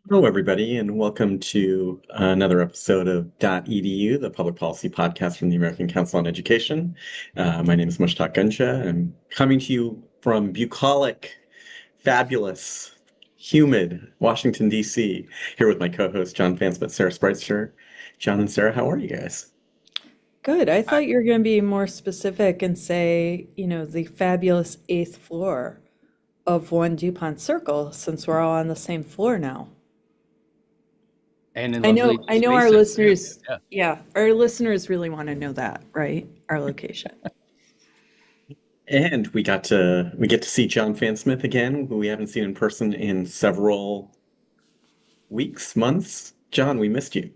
Hello, everybody, and welcome to another episode of dotEDU, the public policy podcast from the American Council on Education. My name is Mushtaq Gunja. I'm coming to you from bucolic, fabulous, humid Washington, D.C., here with my co-host, John Fansmith, Sarah Spreitzer. John and Sarah, how are you guys? Good. I I, thought you were going to be more specific and say, the fabulous eighth floor of One DuPont Circle, since we're all on the same floor now. and in I know, lovely I know our spacing too. listeners, Yeah. yeah, our listeners really want to know that, right? Our location. And we get to see John Fansmith again, who we haven't seen in person in several weeks, months. John, we missed you.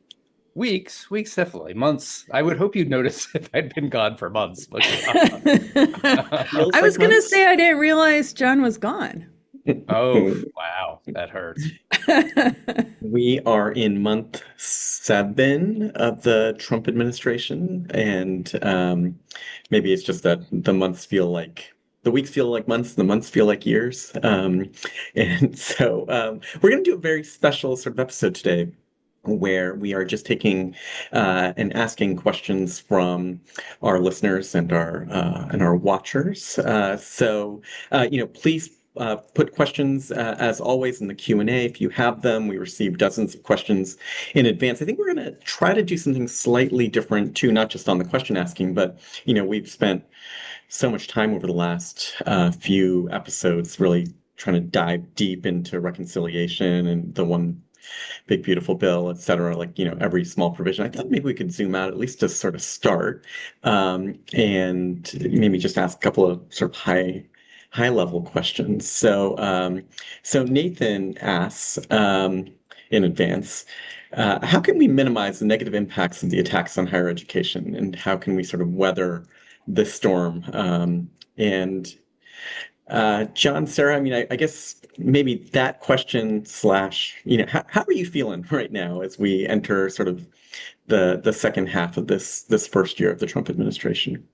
Weeks, definitely. Months. I would hope you'd notice if I'd been gone for months. But Feels I like was going to months. say I didn't realize John was gone. oh, wow, that hurts. We are in month 7 of the Trump administration, and maybe it's just that the weeks feel like months, the months feel like years. And so we're going to do a very special sort of episode today where we are just taking and asking questions from our listeners and our watchers. Please put questions as always in the Q&A if you have them. We received dozens of questions in advance. I think we're going to try to do something slightly different too, not just on the question asking, but we've spent so much time over the last few episodes really trying to dive deep into reconciliation and the one big beautiful bill, et cetera, like every small provision. I thought maybe we could zoom out at least to sort of start, and maybe just ask a couple of sort of high level questions. So Nathan asks in advance, how can we minimize the negative impacts of the attacks on higher education, and how can we sort of weather this storm? And John, Sarah, I mean, I guess maybe that question slash, how are you feeling right now as we enter sort of the second half of this first year of the Trump administration?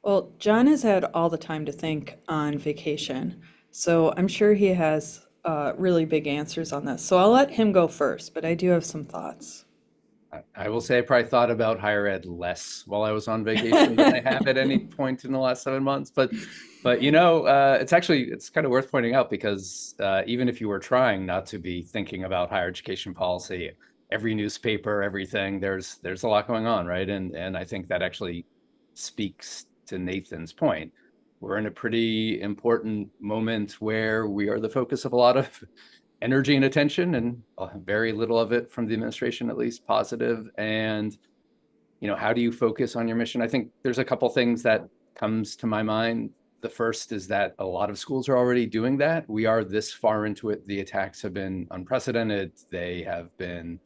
Well, John has had all the time to think on vacation, so I'm sure he has really big answers on this. So I'll let him go first, but I do have some thoughts. I will say I probably thought about higher ed less while I was on vacation than I have at any point in the last 7 months. But it's kind of worth pointing out because even if you were trying not to be thinking about higher education policy, every newspaper, everything, there's a lot going on, right? And I think that actually speaks to Nathan's point. We're in a pretty important moment where we are the focus of a lot of energy and attention, and very little of it from the administration, at least positive. And how do you focus on your mission? I think there's a couple things that comes to my mind. The first is that a lot of schools are already doing that. We are this far into it. The attacks have been unprecedented. They have been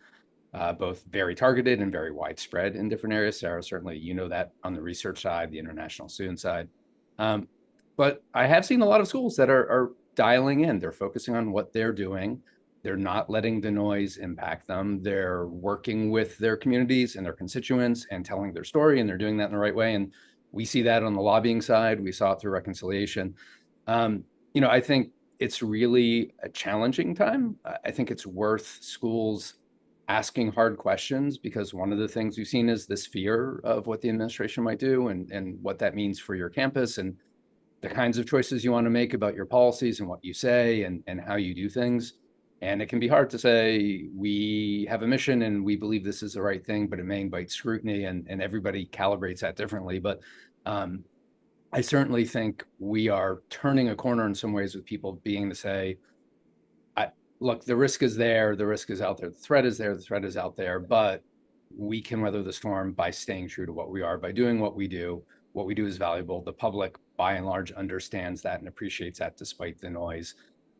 both very targeted and very widespread in different areas. Sarah, certainly that on the research side, the international student side. But I have seen a lot of schools that are dialing in. They're focusing on what they're doing. They're not letting the noise impact them. They're working with their communities and their constituents and telling their story, and they're doing that in the right way. And we see that on the lobbying side. We saw it through reconciliation. I think it's really a challenging time. I think it's worth schools asking hard questions, because one of the things we've seen is this fear of what the administration might do and what that means for your campus and the kinds of choices you want to make about your policies and what you say and how you do things. And it can be hard to say, we have a mission and we believe this is the right thing, but it may invite scrutiny, and everybody calibrates that differently. But I certainly think we are turning a corner in some ways with people being to say, look, the risk is there, the risk is out there, the threat is there, the threat is out there, but we can weather the storm by staying true to what we are, by doing what we do. What we do is valuable. The public, by and large, understands that and appreciates that despite the noise.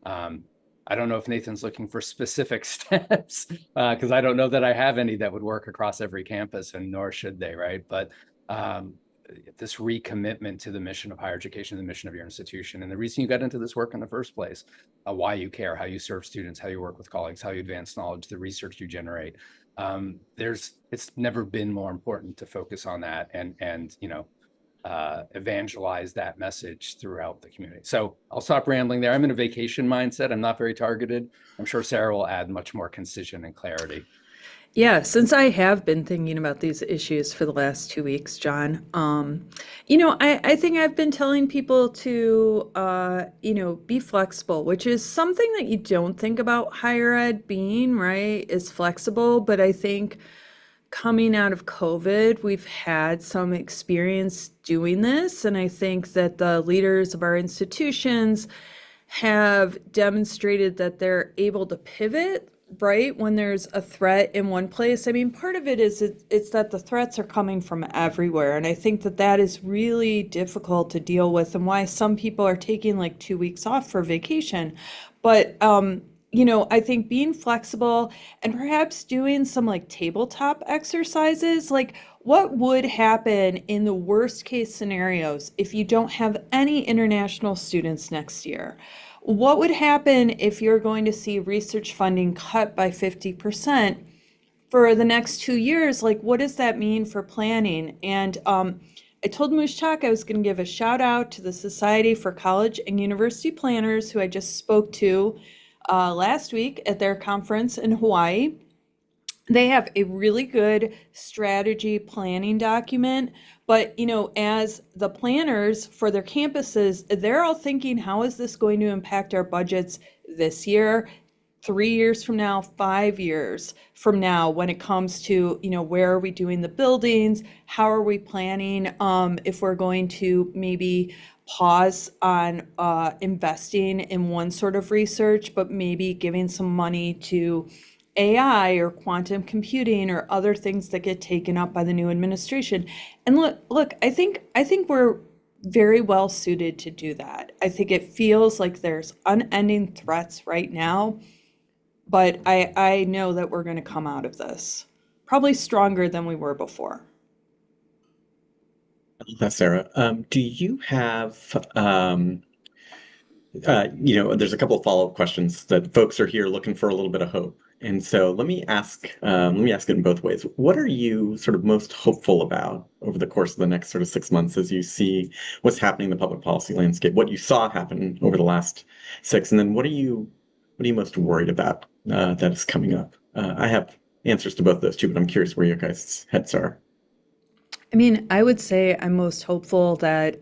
I don't know if Nathan's looking for specific steps, because I don't know that I have any that would work across every campus, and nor should they, right? But this recommitment to the mission of higher education, the mission of your institution, and the reason you got into this work in the first place, why you care, how you serve students, how you work with colleagues, how you advance knowledge, the research you generate. It's never been more important to focus on that, and evangelize that message throughout the community. So I'll stop rambling there. I'm in a vacation mindset. I'm not very targeted. I'm sure Sarah will add much more concision and clarity. Yeah, since I have been thinking about these issues for the last 2 weeks, John, I think I've been telling people to, be flexible, which is something that you don't think about higher ed being, right, is flexible. But I think coming out of COVID, we've had some experience doing this. And I think that the leaders of our institutions have demonstrated that they're able to pivot, right, when there's a threat in one place. I mean, part of it is it's that the threats are coming from everywhere. And I think that that is really difficult to deal with, and why some people are taking like 2 weeks off for vacation. But, I think being flexible and perhaps doing some like tabletop exercises, like what would happen in the worst case scenarios if you don't have any international students next year? What would happen if you're going to see research funding cut by 50% for the next 2 years? Like, what does that mean for planning? And I told Mushak I was going to give a shout out to the Society for College and University Planners, who I just spoke to last week at their conference in Hawaii. They have a really good strategy planning document, but as the planners for their campuses, they're all thinking, how is this going to impact our budgets this year, 3 years from now, 5 years from now, when it comes to, where are we doing the buildings? How are we planning if we're going to maybe pause on investing in one sort of research, but maybe giving some money to AI or quantum computing or other things that get taken up by the new administration. And look, I think we're very well suited to do that. I think it feels like there's unending threats right now, but I know that we're going to come out of this probably stronger than we were before. That's Sarah. Do you have, there's a couple of follow-up questions that folks are here looking for a little bit of hope. And so let me ask it in both ways. What are you sort of most hopeful about over the course of the next sort of 6 months as you see what's happening in the public policy landscape, what you saw happen over the last six, and then what are you most worried about that is coming up? I have answers to both those too, but I'm curious where your guys' heads are. I mean, I would say I'm most hopeful that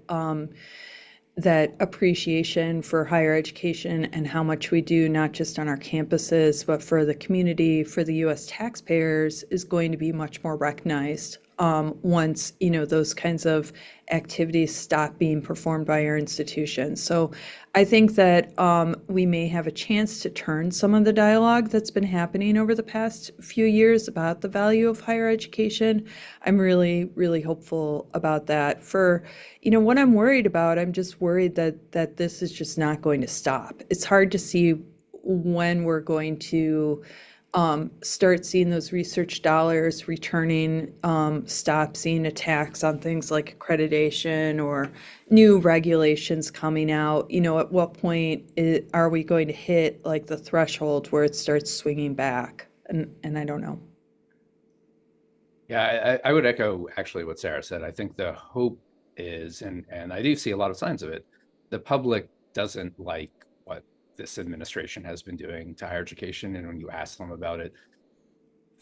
that appreciation for higher education and how much we do, not just on our campuses, but for the community, for the US taxpayers, is going to be much more recognized once, those kinds of activities stop being performed by our institutions. So I think that we may have a chance to turn some of the dialogue that's been happening over the past few years about the value of higher education. I'm really, really hopeful about that. For, what I'm worried about, I'm just worried that this is just not going to stop. It's hard to see when we're going to start seeing those research dollars returning, stop seeing attacks on things like accreditation or new regulations coming out. At what point are we going to hit like the threshold where it starts swinging back? And I don't know. Yeah, I would echo actually what Sarah said. I think the hope is, and I do see a lot of signs of it, the public doesn't like what this administration has been doing to higher education. And when you ask them about it,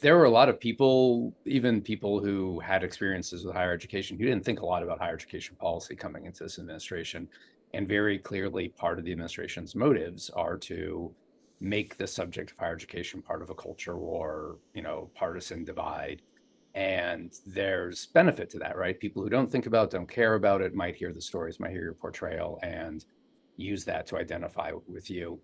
there were a lot of people, even people who had experiences with higher education, who didn't think a lot about higher education policy coming into this administration. And very clearly, part of the administration's motives are to make the subject of higher education part of a culture war, partisan divide. And there's benefit to that, right? People who don't think about, don't care about it, might hear the stories, might hear your portrayal, and use that to identify with you.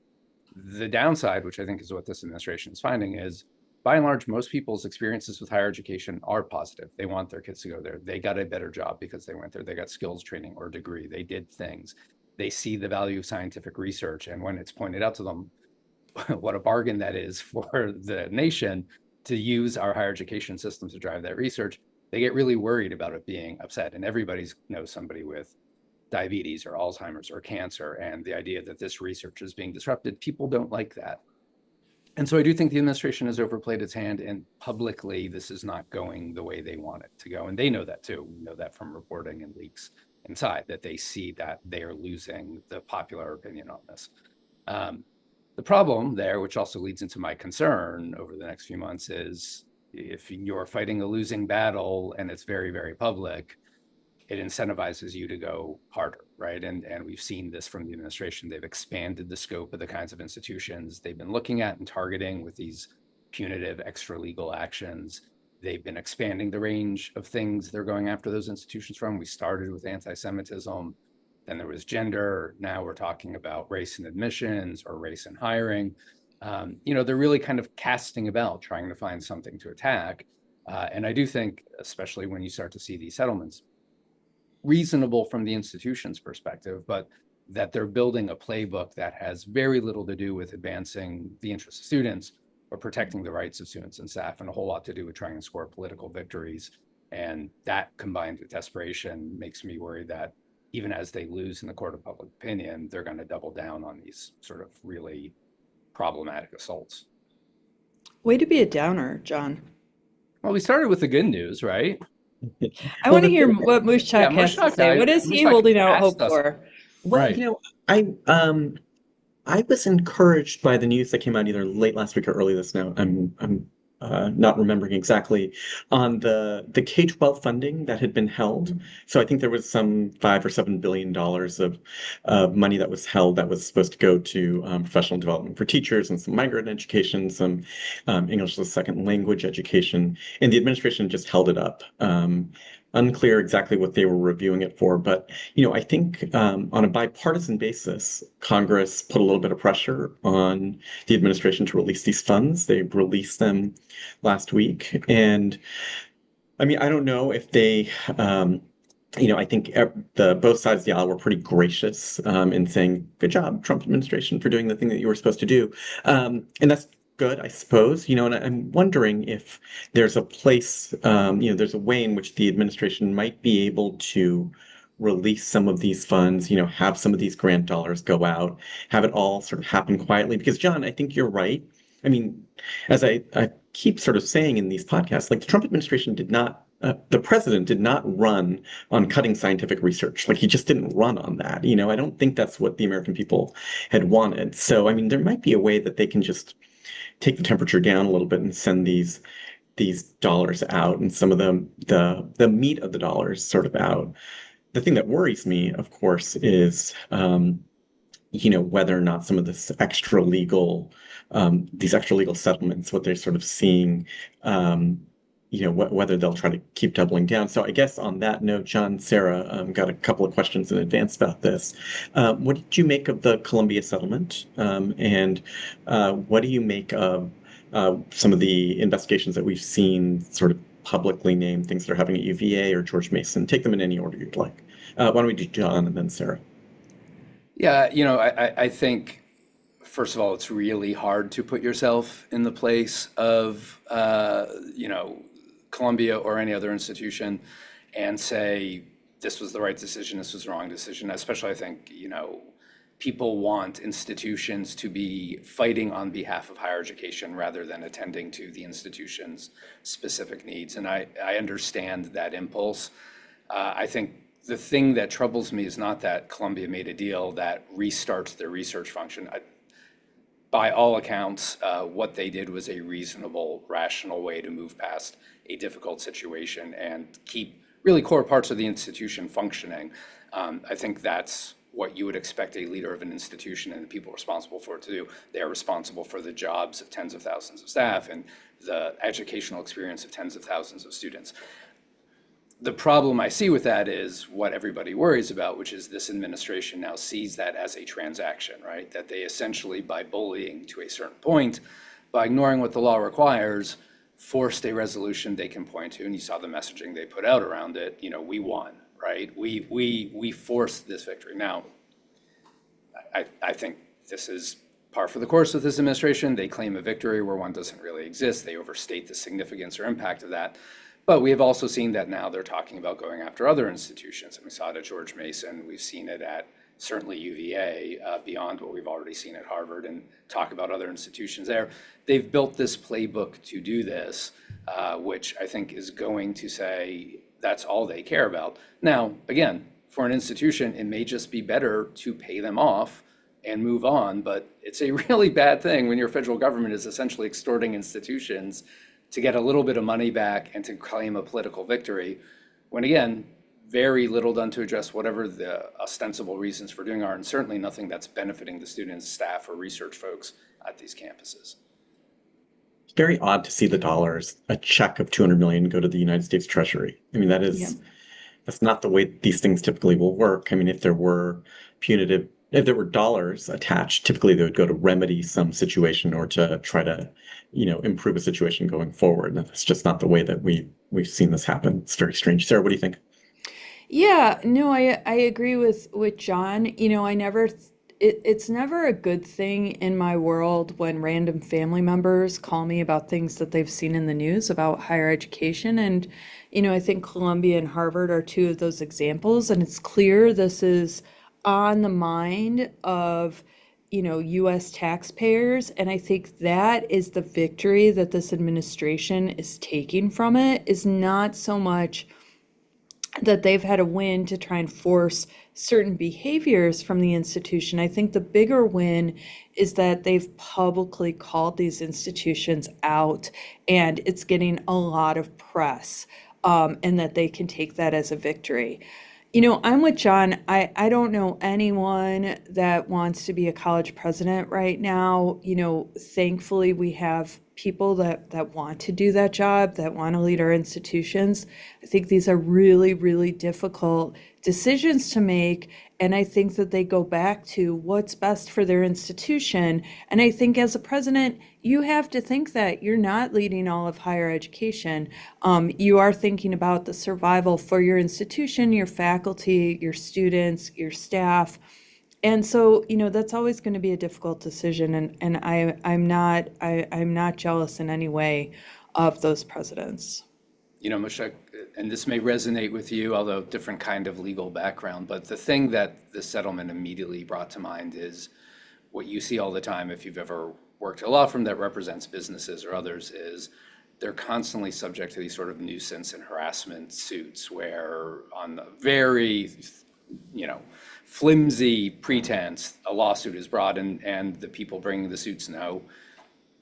The downside, which I think is what this administration is finding, is by and large, most people's experiences with higher education are positive. They want their kids to go there. They got a better job because they went there. They got skills training or degree. They did things. They see the value of scientific research. And when it's pointed out to them, what a bargain that is for the nation to use our higher education system to drive that research, they get really worried about it being upset. And everybody knows somebody with diabetes or Alzheimer's or cancer. And the idea that this research is being disrupted, people don't like that. And so I do think the administration has overplayed its hand, and publicly, this is not going the way they want it to go. And they know that too. We know that from reporting and leaks inside, that they see that they are losing the popular opinion on this. The problem there, which also leads into my concern over the next few months, is if you're fighting a losing battle and it's very, very public, it incentivizes you to go harder, right? And we've seen this from the administration. They've expanded the scope of the kinds of institutions they've been looking at and targeting with these punitive extra legal actions. They've been expanding the range of things they're going after those institutions from. We started with anti-Semitism, then there was gender. Now we're talking about race in admissions or race in hiring. They're really kind of casting about, trying to find something to attack. And I do think, especially when you start to see these settlements, reasonable from the institution's perspective, but that they're building a playbook that has very little to do with advancing the interests of students or protecting the rights of students and staff, and a whole lot to do with trying to score political victories. And that, combined with desperation, makes me worry that even as they lose in the court of public opinion, they're going to double down on these sort of really problematic assaults. Way to be a downer, John. Well, we started with the good news, right? I want to hear what Mushak has to say. What is he holding out hope for? Well, right. I was encouraged by the news that came out either late last week or early this now. I'm not remembering exactly, on the K-12 funding that had been held. So I think there was some $5 or $7 billion of money that was held that was supposed to go to professional development for teachers and some migrant education, some English as a second language education, and the administration just held it up. Unclear exactly what they were reviewing it for, but I think on a bipartisan basis, Congress put a little bit of pressure on the administration to release these funds. They released them last week, and I mean, I don't know if they, I think both sides of the aisle were pretty gracious in saying, "Good job, Trump administration, for doing the thing that you were supposed to do," and that's good, I suppose. And I'm wondering if there's a place, there's a way in which the administration might be able to release some of these funds, have some of these grant dollars go out, have it all sort of happen quietly. Because, John, I think you're right. I mean, as I keep sort of saying in these podcasts, like the Trump administration the president did not run on cutting scientific research. Like he just didn't run on that. I don't think that's what the American people had wanted. So, I mean, there might be a way that they can just take the temperature down a little bit and send these dollars out, and some of the meat of the dollars sort of out. The thing that worries me, of course, is whether or not some of these extra legal settlements, what they're sort of seeing, whether they'll try to keep doubling down. So I guess on that note, John, Sarah, got a couple of questions in advance about this. What did you make of the Columbia settlement? And what do you make of some of the investigations that we've seen sort of publicly named, things that are happening at UVA or George Mason? Take them in any order you'd like. Why don't we do John and then Sarah? Yeah, I think, first of all, it's really hard to put yourself in the place of, Columbia or any other institution and say, this was the right decision, this was the wrong decision. Especially, I think, people want institutions to be fighting on behalf of higher education rather than attending to the institution's specific needs. And I understand that impulse. I think the thing that troubles me is not that Columbia made a deal that restarts their research function. By all accounts, what they did was a reasonable, rational way to move past a difficult situation and keep really core parts of the institution functioning. I think that's what you would expect a leader of an institution and the people responsible for it to do. They are responsible for the jobs of tens of thousands of staff and the educational experience of tens of thousands of students. The problem I see with that is what everybody worries about, which is this administration now sees that as a transaction, right? That they essentially, by bullying to a certain point, by ignoring what the law requires, forced a resolution they can point to. And you saw the messaging they put out around it. We won, right? We forced this victory. Now, I think this is par for the course with this administration. They claim a victory where one doesn't really exist. They overstate the significance or impact of that. But we have also seen that now they're talking about going after other institutions. And we saw it at George Mason. We've seen it at certainly UVA, beyond what we've already seen at Harvard, and talk about other institutions there. They've built this playbook to do this, which I think is going to say that's all they care about. Now, again, for an institution, it may just be better to pay them off and move on, but it's a really bad thing when your federal government is essentially extorting institutions to get a little bit of money back and to claim a political victory, when again, very little done to address whatever the ostensible reasons for doing are, and certainly nothing that's benefiting the students, staff, or research folks at these campuses. It's very odd to see the dollars, a check of 200 million go to the United States Treasury. I mean, that's not the way these things typically will work. I mean, if there were dollars attached, typically they would go to remedy some situation or to try to, improve a situation going forward. And that's just not the way that we've seen this happen. It's very strange. Sarah, what do you think? Yeah, no, I agree with John. It's never a good thing in my world when random family members call me about things that they've seen in the news about higher education. And, I think Columbia and Harvard are two of those examples. And it's clear this is on the mind of, US taxpayers. And I think that is the victory that this administration is taking from it, is not so much that they've had a win to try and force certain behaviors from the institution. I think the bigger win is that they've publicly called these institutions out, and it's getting a lot of press, and that they can take that as a victory. I'm with John. I don't know anyone that wants to be a college president right now. Thankfully, we have people that want to do that job, that want to lead our institutions. I think these are really, really difficult decisions to make. And I think that they go back to what's best for their institution. And I think as a president, you have to think that you're not leading all of higher education. You are thinking about the survival for your institution, your faculty, your students, your staff. And so, that's always going to be a difficult decision. And I'm not jealous in any way of those presidents. Moshe, and this may resonate with you, although different kind of legal background, but the thing that the settlement immediately brought to mind is what you see all the time if you've ever worked at a law firm that represents businesses or others, is they're constantly subject to these sort of nuisance and harassment suits where on the very, flimsy pretense a lawsuit is brought, and the people bringing the suits know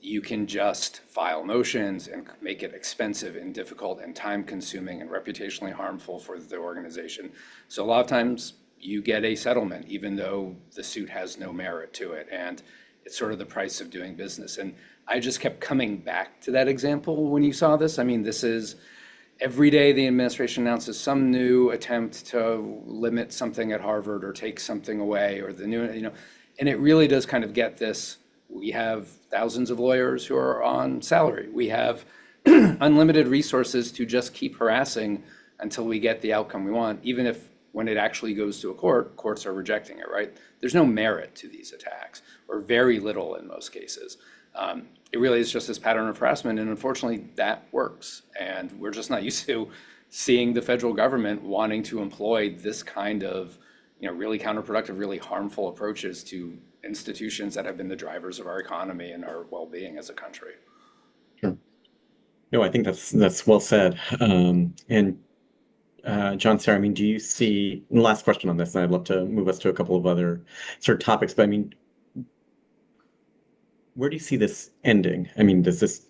you can just file motions and make it expensive and difficult and time consuming and reputationally harmful for the organization. So a lot of times you get a settlement even though the suit has no merit to it, and it's sort of the price of doing business. And I just kept coming back to that example when you saw this. I mean, this is every day the administration announces some new attempt to limit something at Harvard or take something away, or the new, and it really does kind of get this. We have thousands of lawyers who are on salary. We have unlimited resources to just keep harassing until we get the outcome we want, even if when it actually goes to a court, courts are rejecting it, right? There's no merit to these attacks, or very little in most cases. It really is just this pattern of harassment, and unfortunately that works. And we're just not used to seeing the federal government wanting to employ this kind of, really counterproductive, really harmful approaches to institutions that have been the drivers of our economy and our well-being as a country. Sure. No, I think that's well said. And John, Sarah, I mean, do you see, and last question on this, and I'd love to move us to a couple of other sort of topics, but I mean, where do you see this ending? I mean, does this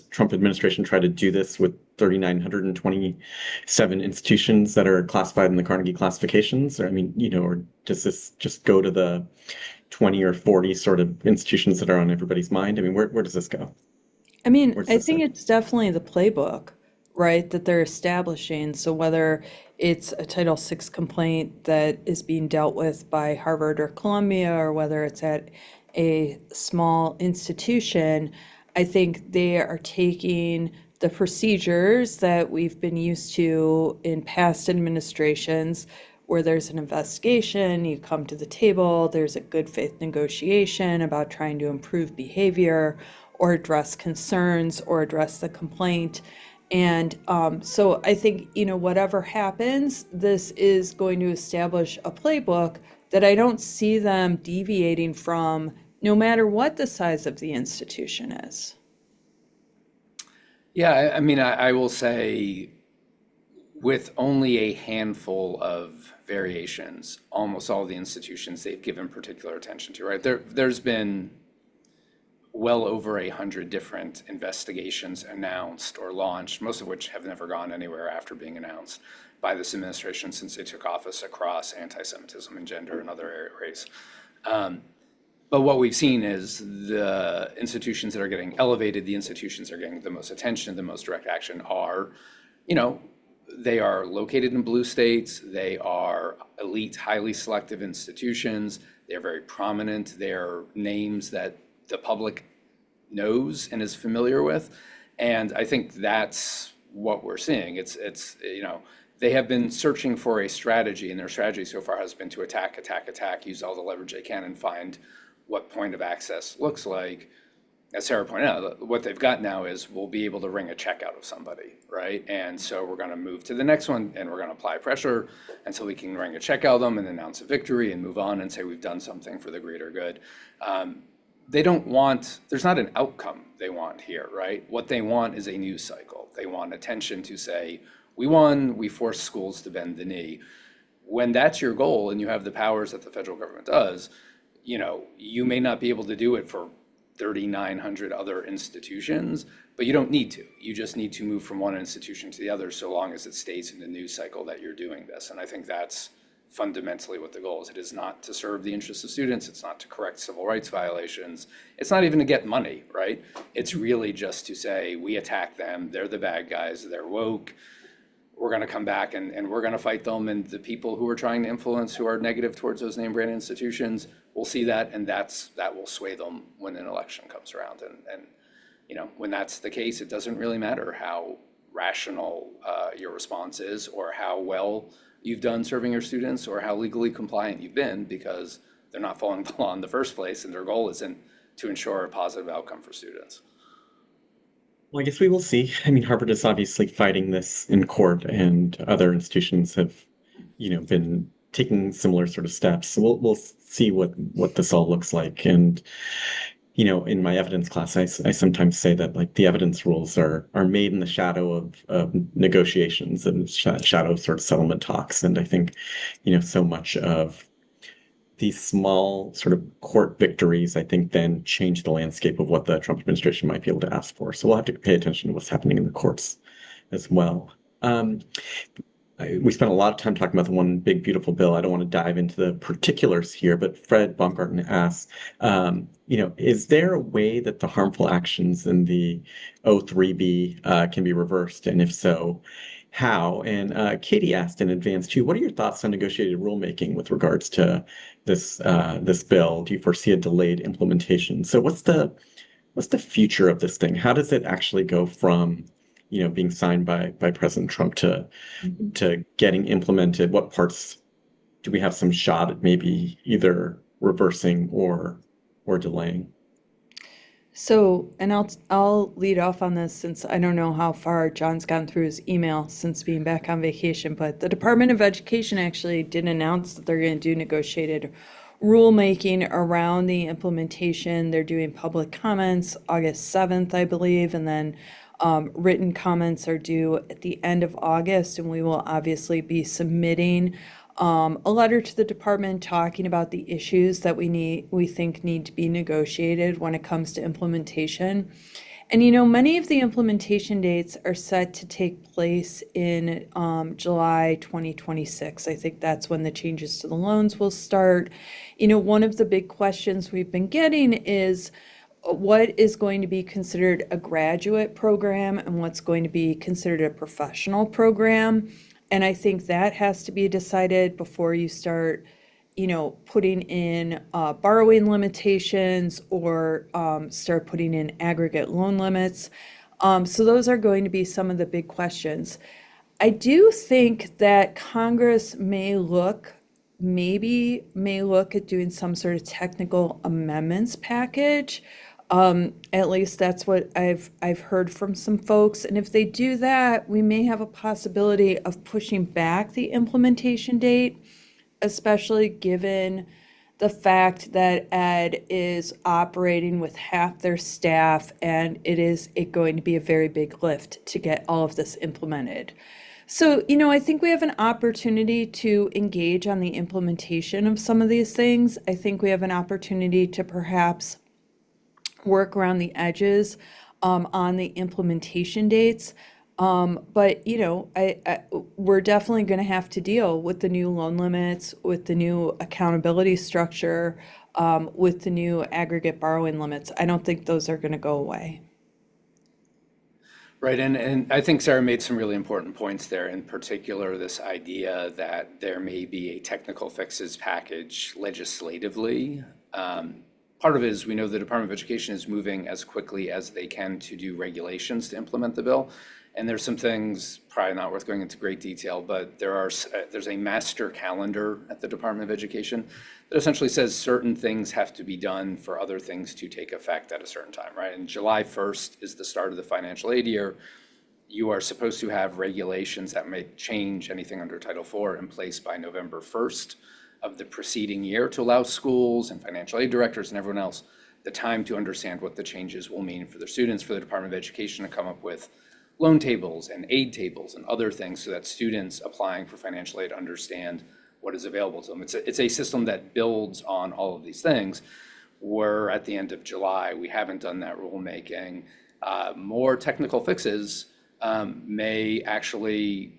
Trump administration try to do this with 3,927 institutions that are classified in the Carnegie classifications? Or, I mean, or does this just go to the 20 or 40 sort of institutions that are on everybody's mind? I mean, where does this go? I mean, I think it's definitely the playbook, right, that they're establishing. So whether it's a Title VI complaint that is being dealt with by Harvard or Columbia, or whether it's at a small institution, I think they are taking the procedures that we've been used to in past administrations, where there's an investigation, you come to the table, there's a good faith negotiation about trying to improve behavior or address concerns or address the complaint. And so I think, whatever happens, this is going to establish a playbook that I don't see them deviating from, no matter what the size of the institution is. Yeah, I mean, I will say with only a handful of variations, almost all the institutions they've given particular attention to, right? There's been well over 100 different investigations announced or launched, most of which have never gone anywhere after being announced by this administration since they took office across anti-Semitism and gender and other areas. But what we've seen is the institutions that are getting elevated, the institutions that are getting the most attention, the most direct action are, they are located in blue states. They are elite, highly selective institutions. They're very prominent. They're names that the public knows and is familiar with. And I think that's what we're seeing. It's they have been searching for a strategy, and their strategy so far has been to attack, use all the leverage they can and find what point of access looks like. As Sarah pointed out, what they've got now is we'll be able to wring a check out of somebody, right? And so we're going to move to the next one, and we're going to apply pressure until we can wring a check out of them and announce a victory and move on and say we've done something for the greater good. They don't want, there's not an outcome they want here, right? What they want is a news cycle. They want attention to say, we won, we forced schools to bend the knee. When that's your goal and you have the powers that the federal government does, you may not be able to do it for 3,900 other institutions, but you don't need to. You just need to move from one institution to the other so long as it stays in the news cycle that you're doing this. And I think that's fundamentally what the goal is. It is not to serve the interests of students. It's not to correct civil rights violations. It's not even to get money, right? It's really just to say, we attack them. They're the bad guys. They're woke. We're going to come back and we're going to fight them. And the people who are trying to influence, who are negative towards those name brand institutions, will see that, and that will sway them when an election comes around. And when that's the case, it doesn't really matter how rational your response is, or how well you've done serving your students, or how legally compliant you've been, because they're not following the law in the first place, and their goal isn't to ensure a positive outcome for students. Well, I guess we will see. I mean, Harvard is obviously fighting this in court, and other institutions have, been taking similar sort of steps. So we'll see what this all looks like. And in my evidence class, I sometimes say that like the evidence rules are made in the shadow of negotiations and shadow of sort of settlement talks. And I think so much of these small sort of court victories, I think, then change the landscape of what the Trump administration might be able to ask for. So we'll have to pay attention to what's happening in the courts as well. We spent a lot of time talking about the one big, beautiful bill. I don't want to dive into the particulars here, but Fred Baumgarten asks, is there a way that the harmful actions in the O3B can be reversed? And if so, how? And Katie asked in advance too, what are your thoughts on negotiated rulemaking with regards to this bill? Do you foresee a delayed implementation? So what's the future of this thing? How does it actually go from being signed by President Trump to getting implemented? What parts do we have some shot at maybe either reversing or delaying? So, and I'll lead off on this, since I don't know how far John's gone through his email since being back on vacation, but the Department of Education actually did announce that they're going to do negotiated rulemaking around the implementation. They're doing public comments August 7th, I believe, and then written comments are due at the end of August, and we will obviously be submitting a letter to the department talking about the issues that we think need to be negotiated when it comes to implementation. And many of the implementation dates are set to take place in July 2026. I think that's when the changes to the loans will start. One of the big questions we've been getting is what is going to be considered a graduate program and what's going to be considered a professional program. And I think that has to be decided before you start, putting in borrowing limitations or start putting in aggregate loan limits. So those are going to be some of the big questions. I do think that Congress may look at doing some sort of technical amendments package At least that's what I've heard from some folks. And if they do that, we may have a possibility of pushing back the implementation date, especially given the fact that Ed is operating with half their staff, and it going to be a very big lift to get all of this implemented. So, I think we have an opportunity to engage on the implementation of some of these things. I think we have an opportunity to perhaps work around the edges on the implementation dates. But we're definitely going to have to deal with the new loan limits, with the new accountability structure, with the new aggregate borrowing limits. I don't think those are going to go away. Right, and I think Sarah made some really important points there, in particular, this idea that there may be a technical fixes package legislatively. Part of it is we know the Department of Education is moving as quickly as they can to do regulations to implement the bill. And there's some things, probably not worth going into great detail, but there's a master calendar at the Department of Education that essentially says certain things have to be done for other things to take effect at a certain time, right? And July 1st is the start of the financial aid year. You are supposed to have regulations that may change anything under Title IV in place by November 1st of the preceding year to allow schools and financial aid directors and everyone else the time to understand what the changes will mean for their students, for the Department of Education to come up with loan tables and aid tables and other things so that students applying for financial aid understand what is available to them. It's a system that builds on all of these things. We're at the end of July. We haven't done that rulemaking. More technical fixes may actually,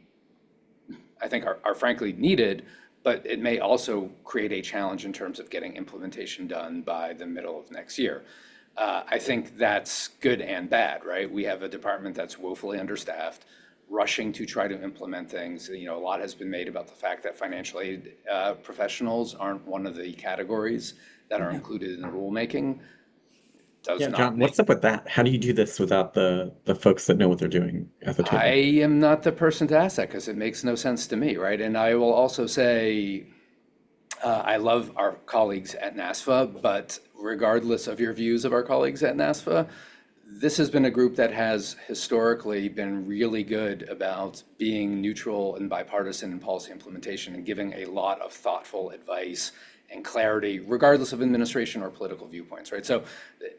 I think, are frankly needed, but it may also create a challenge in terms of getting implementation done by the middle of next year. I think that's good and bad, right? We have a department that's woefully understaffed, rushing to try to implement things. A lot has been made about the fact that financial aid professionals aren't one of the categories that are included in the rulemaking. John, what's up with that? How do you do this without the folks that know what they're doing at the table? I am not the person to ask that because it makes no sense to me, right? And I will also say, I love our colleagues at NASFA, but regardless of your views of our colleagues at NASFA, this has been a group that has historically been really good about being neutral and bipartisan in policy implementation and giving a lot of thoughtful advice and clarity, regardless of administration or political viewpoints, right? So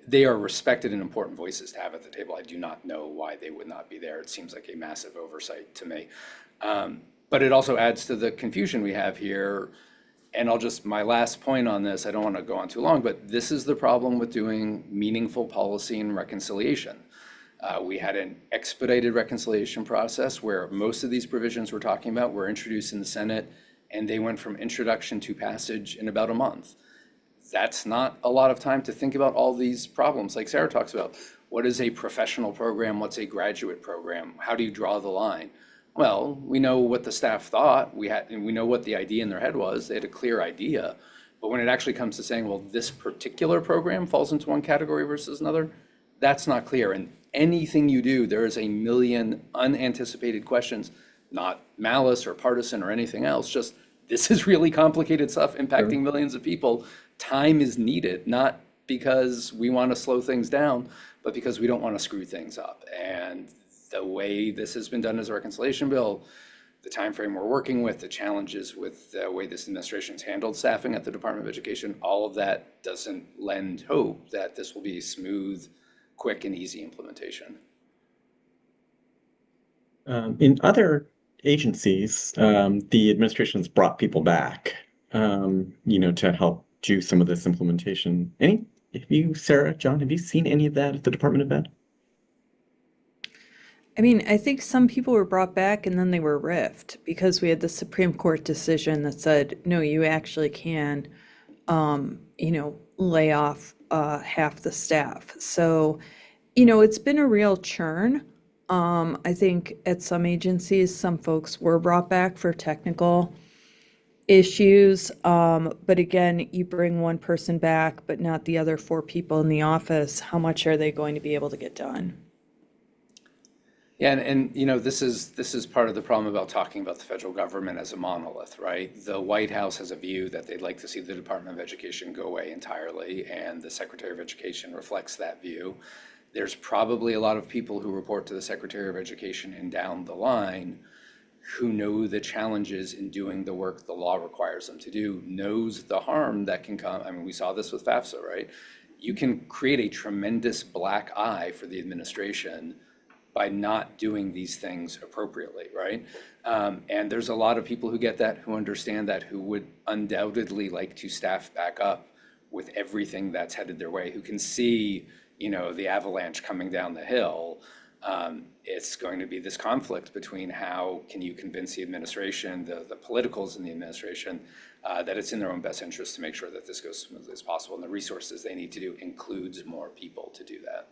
they are respected and important voices to have at the table. I do not know why they would not be there. It seems like a massive oversight to me. But it also adds to the confusion we have here. And my last point on this, I don't want to go on too long, but this is the problem with doing meaningful policy and reconciliation. We had an expedited reconciliation process where most of these provisions we're talking about were introduced in the Senate, and they went from introduction to passage in about a month. That's not a lot of time to think about all these problems. Like Sarah talks about, what is a professional program? What's a graduate program? How do you draw the line? Well, we know what the staff thought. We know what the idea in their head was. They had a clear idea. But when it actually comes to saying, well, this particular program falls into one category versus another, that's not clear. And anything you do, there is a million unanticipated questions, not malice or partisan or anything else, just this is really complicated stuff impacting millions of people. Time is needed, not because we want to slow things down, but because we don't want to screw things up. And the way this has been done as a reconciliation bill, the time frame we're working with, the challenges with the way this administration's handled staffing at the Department of Education, all of that doesn't lend hope that this will be a smooth, quick, and easy implementation. In other agencies, the administration has brought people back, to help do some of this implementation. Sarah, John, have you seen any of that at the Department of Ed? I mean, I think some people were brought back and then they were riffed because we had the Supreme Court decision that said, no, you actually can, lay off half the staff. So, it's been a real churn. I think at some agencies, some folks were brought back for technical issues. But again, you bring one person back, but not the other 4 people in the office. How much are they going to be able to get done? Yeah, and this is part of the problem about talking about the federal government as a monolith, right? The White House has a view that they'd like to see the Department of Education go away entirely, and the Secretary of Education reflects that view. There's probably a lot of people who report to the Secretary of Education and down the line who know the challenges in doing the work the law requires them to do, knows the harm that can come. I mean, we saw this with FAFSA, right? You can create a tremendous black eye for the administration by not doing these things appropriately, right? And there's a lot of people who get that, who understand that, who would undoubtedly like to staff back up with everything that's headed their way, who can see, the avalanche coming down the hill. It's going to be this conflict between how can you convince the administration, the politicals in the administration, that it's in their own best interest to make sure that this goes smoothly as possible, and the resources they need to do includes more people to do that.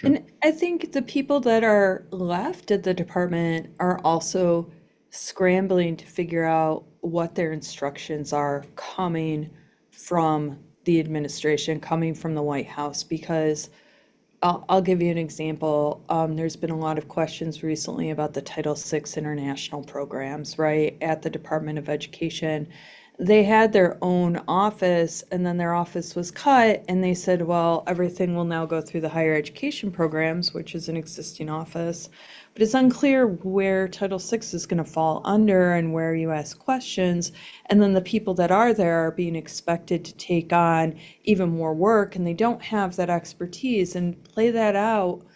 And I think the people that are left at the department are also scrambling to figure out what their instructions are coming from the administration, coming from the White House, because I'll give you an example. There's been a lot of questions recently about the Title VI international programs, right, at the Department of Education. They had their own office, and then their office was cut, and they said, well, everything will now go through the higher education programs, which is an existing office. But it's unclear where Title VI is going to fall under and where you ask questions. And then the people that are there are being expected to take on even more work, and they don't have that expertise, and play that out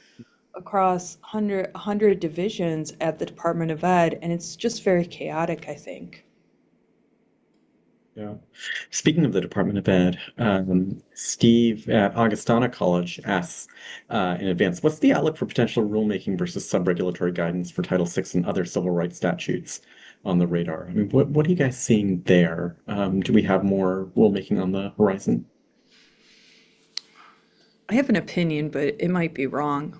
across 100 divisions at the Department of Ed. And it's just very chaotic, I think. Yeah. Speaking of the Department of Ed, Steve at Augustana College asks in advance, what's the outlook for potential rulemaking versus sub-regulatory guidance for Title VI and other civil rights statutes on the radar? I mean, what are you guys seeing there? Do we have more rulemaking on the horizon? I have an opinion, but it might be wrong.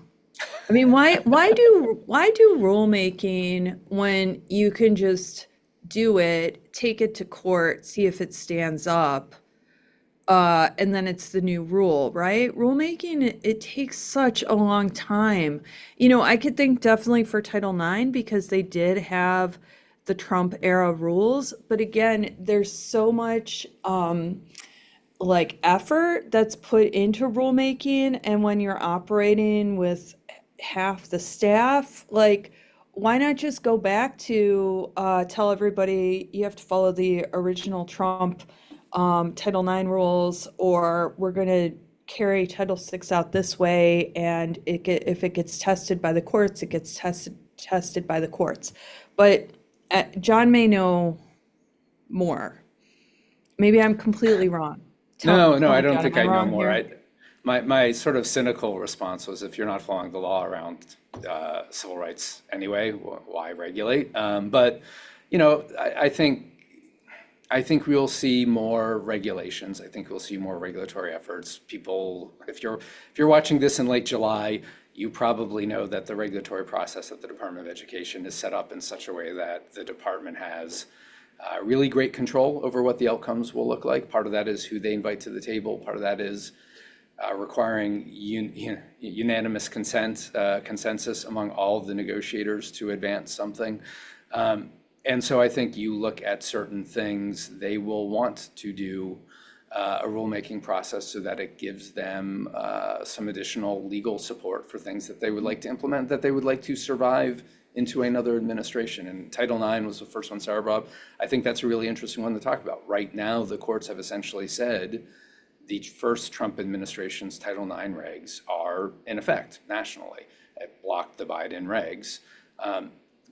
I mean, why do rulemaking when you can just do it, take it to court, see if it stands up, and then it's the new rule, right? Rulemaking, it takes such a long time. I could think definitely for Title IX because they did have the Trump era rules, but again, there's so much like effort that's put into rulemaking, and when you're operating with half the staff, like why not just go back to tell everybody you have to follow the original Trump Title IX rules, or we're going to carry Title VI out this way, and if it gets tested by the courts, it gets tested by the courts. But John may know more. Maybe I'm completely wrong. No, Tell I me, don't John, think am I I know wrong more. here? My sort of cynical response was, if you're not following the law around civil rights anyway, why regulate? But I think we'll see more regulations. I think we'll see more regulatory efforts. People, if you're watching this in late July, you probably know that the regulatory process at the Department of Education is set up in such a way that the department has really great control over what the outcomes will look like. Part of that is who they invite to the table. Part of that is requiring unanimous consensus among all of the negotiators to advance something. And so I think you look at certain things, they will want to do a rulemaking process so that it gives them some additional legal support for things that they would like to implement, that they would like to survive into another administration. And Title IX was the first one Sarah brought up. I think that's a really interesting one to talk about. Right now, the courts have essentially said the first Trump administration's Title IX regs are in effect nationally. It blocked the Biden regs.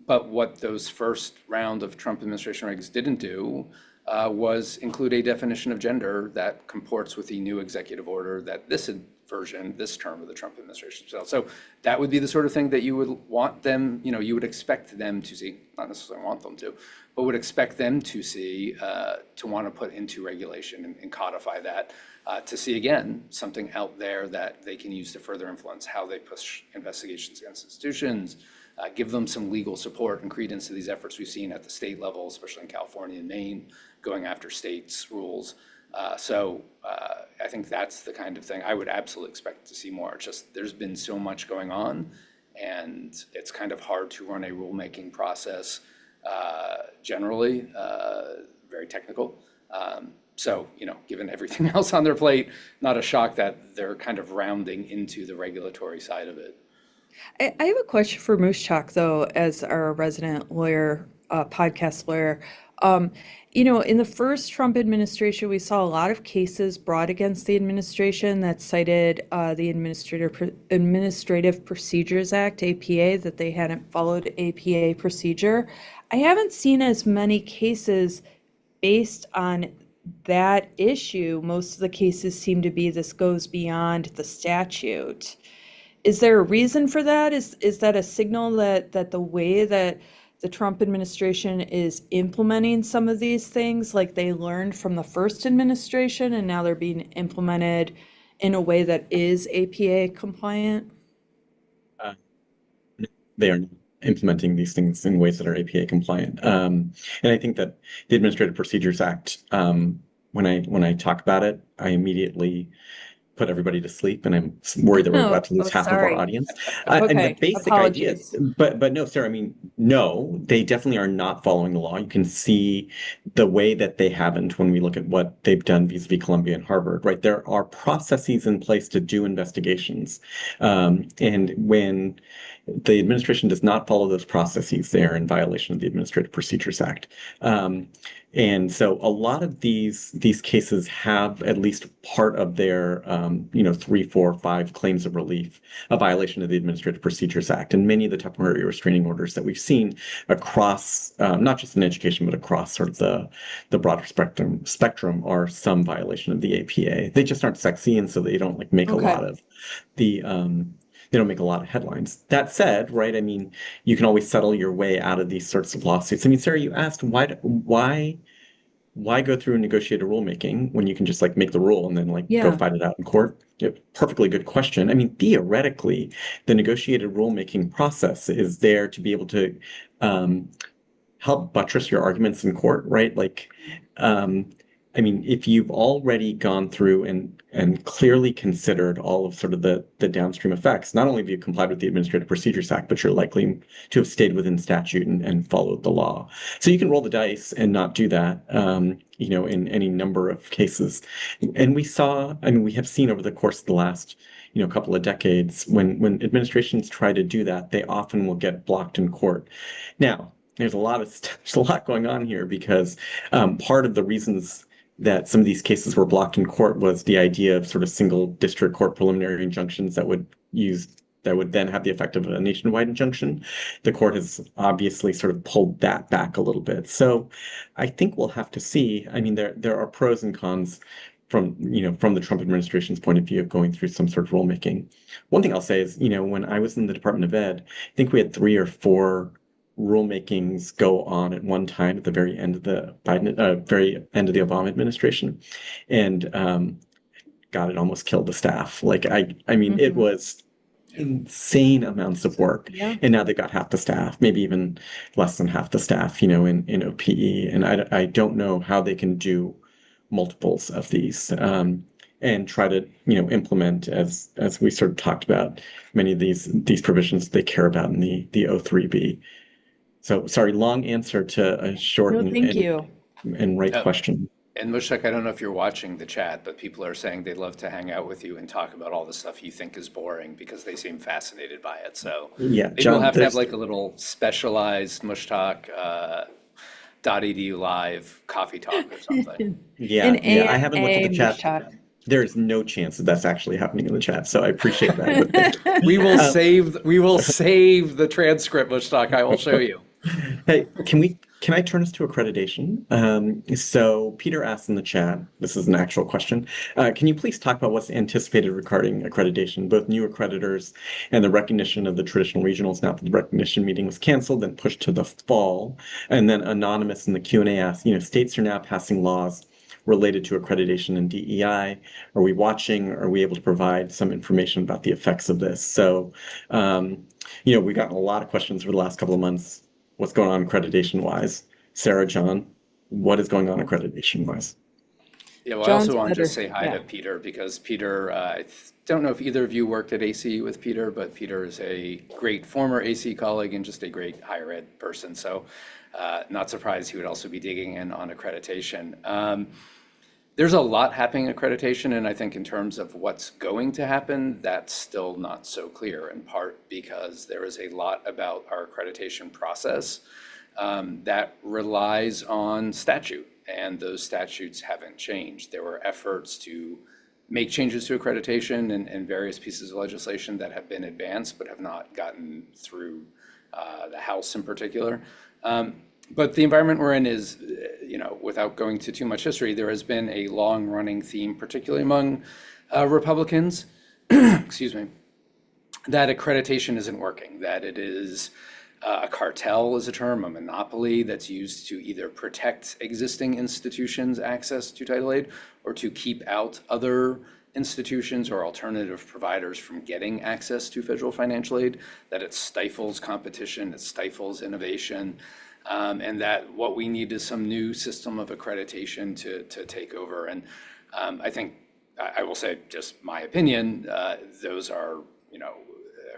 But what those first round of Trump administration regs didn't do was include a definition of gender that comports with the new executive order that this version, this term of the Trump administration. So that would be the sort of thing that you would want them, you would expect them to see, not necessarily want them to, but would expect them to see, to want to put into regulation and codify that, to see, again, something out there that they can use to further influence how they push investigations against institutions, give them some legal support and credence to these efforts we've seen at the state level, especially in California and Maine, going after states' rules. So I think that's the kind of thing I would absolutely expect to see more. It's just there's been so much going on, and it's kind of hard to run a rulemaking process generally, very technical. So, given everything else on their plate, not a shock that they're kind of rounding into the regulatory side of it. I have a question for Moose Chalk, though, as our resident lawyer, podcast lawyer. Um, in the first Trump administration, we saw a lot of cases brought against the administration that cited the Administrative Procedures Act, APA, that they hadn't followed APA procedure. I haven't seen as many cases based on that issue. Most of the cases seem to be this goes beyond the statute. Is there a reason for that? Is that a signal that the way that the Trump administration is implementing some of these things, like they learned from the first administration and now they're being implemented in a way that is APA compliant? Uh, they are not implementing these things in ways that are APA compliant. And I think that the Administrative Procedures Act, when I talk about it, I immediately put everybody to sleep, and I'm worried that we're about to lose half of our Sorry. audience. And the Okay, basic idea, apologies. but no, Sarah, I mean, no, they definitely are not following the law. You can see the way that they haven't when we look at what they've done vis-a-vis Columbia and Harvard, right? There are processes in place to do investigations. And when the administration does not follow those processes, they're in violation of the Administrative Procedures Act. And so a lot of these cases have at least part of their 3, 4, 5 claims of relief, a violation of the Administrative Procedures Act. And many of the temporary restraining orders that we've seen across, not just in education, but across sort of the broader spectrum are some violation of the APA. They just aren't sexy, and so they don't make a Okay. lot of the they don't make a lot of headlines. That said, right, I mean, you can always settle your way out of these sorts of lawsuits. I mean, Sarah, you asked why go through negotiated rulemaking when you can just make the rule and then go Yeah. fight it out in court? Yeah, perfectly good question. I mean, theoretically, the negotiated rulemaking process is there to be able to help buttress your arguments in court, right? I mean, if you've already gone through and clearly considered all of sort of the downstream effects, not only have you complied with the Administrative Procedures Act, but you're likely to have stayed within statute and followed the law. So you can roll the dice and not do that, in any number of cases. And we have seen over the course of the last couple of decades, when administrations try to do that, they often will get blocked in court. Now, there's a lot going on here because part of the reasons that some of these cases were blocked in court was the idea of sort of single district court preliminary injunctions that would then have the effect of a nationwide injunction. The court has obviously sort of pulled that back a little bit. So I think we'll have to see. I mean, there are pros and cons from the Trump administration's point of view of going through some sort of rulemaking. One thing I'll say is, when I was in the Department of Ed, I think we had 3 or 4 rulemakings go on at one time at the very end of the Obama administration, and God, it almost killed the staff. I mean, it was insane amounts of work, Yeah. and now they've got half the staff, maybe even less than half the staff, in OPE, and I don't know how they can do multiples of these. And try to implement, as we sort of talked about, many of these provisions they care about in the O3B. So sorry, long answer to a short No, thank you. and right question. And Mushak, I don't know if you're watching the chat, but people are saying they'd love to hang out with you and talk about all the stuff you think is boring because they seem fascinated by it. So Yeah, maybe John, we'll have to have there's- a little specialized Mushak dotEDU live coffee talk or something. Yeah, I haven't looked at the AMA chat. Moose Chalk. There's no chance that that's actually happening in the chat, so I appreciate that. But thank you. We will save the transcript, Mushak. I will show you. Hey, can I turn us to accreditation? So Peter asked in the chat, this is an actual question. Can you please talk about what's anticipated regarding accreditation, both new accreditors and the recognition of the traditional regionals now that the recognition meeting was canceled and pushed to the fall? And then Anonymous in the Q&A asked, states are now passing laws related to accreditation and DEI. Are we watching? Are we able to provide some information about the effects of this? So, we've gotten a lot of questions over the last couple of months. What's going on accreditation-wise? Sarah, John, what is going on accreditation-wise? Yeah, well, I John's also want to better. just say hi Yeah. to Peter because Peter, don't know if either of you worked at AC with Peter, but Peter is a great former AC colleague and just a great higher ed person. So not surprised he would also be digging in on accreditation. There's a lot happening in accreditation, and I think in terms of what's going to happen, that's still not so clear, in part because there is a lot about our accreditation process that relies on statute, and those statutes haven't changed. There were efforts to make changes to accreditation and various pieces of legislation that have been advanced but have not gotten through the House in particular. But the environment we're in is, without going to too much history, there has been a long-running theme, particularly among Republicans, excuse me, that accreditation isn't working, that it is a cartel is a term, a monopoly that's used to either protect existing institutions' access to title aid or to keep out other institutions or alternative providers from getting access to federal financial aid, that it stifles competition, it stifles innovation, and that what we need is some new system of accreditation to take over. And I think, I will say just my opinion, those are,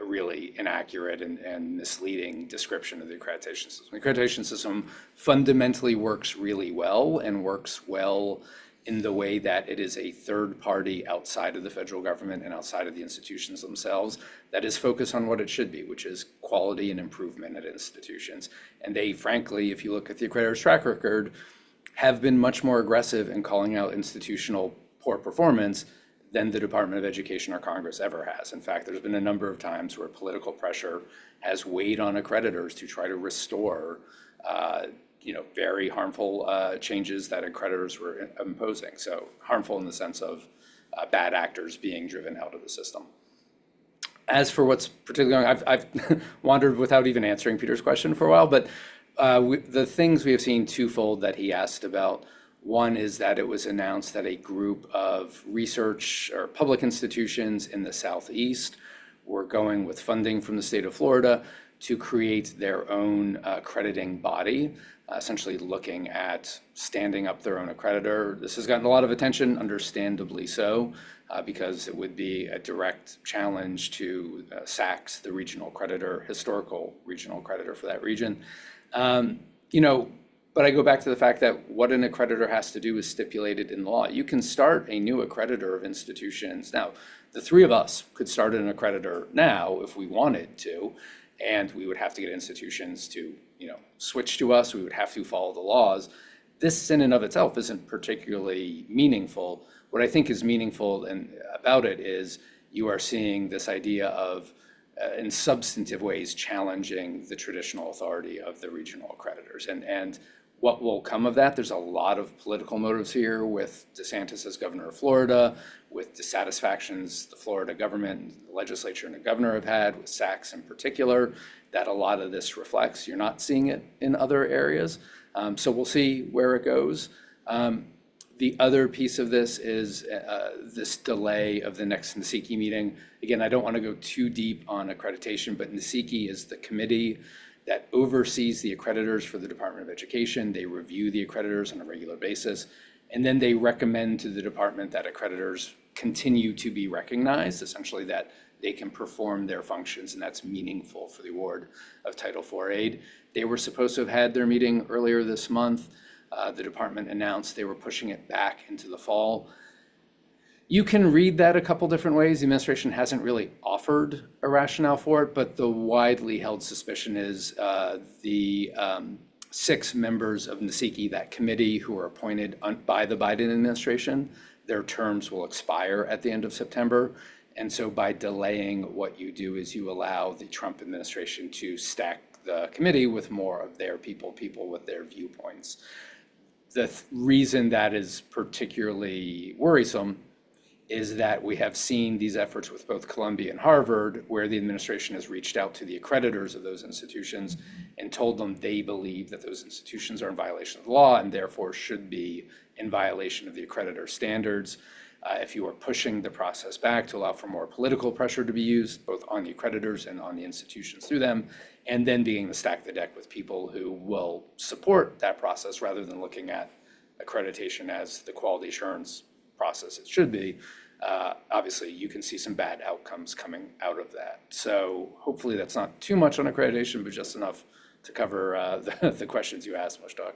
a really inaccurate and misleading description of the accreditation system. The accreditation system fundamentally works really well and works well in the way that it is a third party outside of the federal government and outside of the institutions themselves that is focused on what it should be, which is quality and improvement at institutions. And they, frankly, if you look at the accreditor's track record, have been much more aggressive in calling out institutional poor performance than the Department of Education or Congress ever has. In fact, there's been a number of times where political pressure has weighed on accreditors to try to restore very harmful changes that accreditors were imposing. So harmful in the sense of bad actors being driven out of the system. As for what's particularly going on, I've wandered without even answering Peter's question for a while, but the things we have seen twofold that he asked about. One is that it was announced that a group of research or public institutions in the Southeast were going with funding from the state of Florida to create their own accrediting body, essentially looking at standing up their own accreditor. This has gotten a lot of attention, understandably so, because it would be a direct challenge to SACS, the regional creditor, historical regional creditor for that region. But I go back to the fact that what an accreditor has to do is stipulated in the law. You can start a new accreditor of institutions. Now, the three of us could start an accreditor now if we wanted to, and we would have to get institutions to, switch to us. We would have to follow the laws. This in and of itself isn't particularly meaningful. What I think is meaningful about it is you are seeing this idea of, in substantive ways, challenging the traditional authority of the regional accreditors. And what will come of that? There's a lot of political motives here with DeSantis as governor of Florida, with dissatisfactions the Florida government, the legislature, and the governor have had, with SACS in particular, that a lot of this reflects. You're not seeing it in other areas. So we'll see where it goes. The other piece of this is this delay of the next NSECI meeting. Again, I don't want to go too deep on accreditation, but NSECI is the committee that oversees the accreditors for the Department of Education. They review the accreditors on a regular basis, and then they recommend to the department that accreditors continue to be recognized, essentially that they can perform their functions, and that's meaningful for the award of Title IV aid. They were supposed to have had their meeting earlier this month. The department announced they were pushing it back into the fall. You can read that a couple different ways. The administration hasn't really offered a rationale for it, but the widely held suspicion is the 6 members of NSECI, that committee, who are appointed by the Biden administration, their terms will expire at the end of September. And so by delaying, what you do is you allow the Trump administration to stack the committee with more of their people with their viewpoints. The reason that is particularly worrisome is that we have seen these efforts with both Columbia and Harvard, where the administration has reached out to the accreditors of those institutions and told them they believe that those institutions are in violation of the law and therefore should be in violation of the accreditor standards. If you are pushing the process back to allow for more political pressure to be used, both on the accreditors and on the institutions through them, and then being to stack the deck with people who will support that process rather than looking at accreditation as the quality assurance process it should be, obviously you can see some bad outcomes coming out of that. So hopefully that's not too much on accreditation, but just enough to cover the questions you asked, Mushtaq.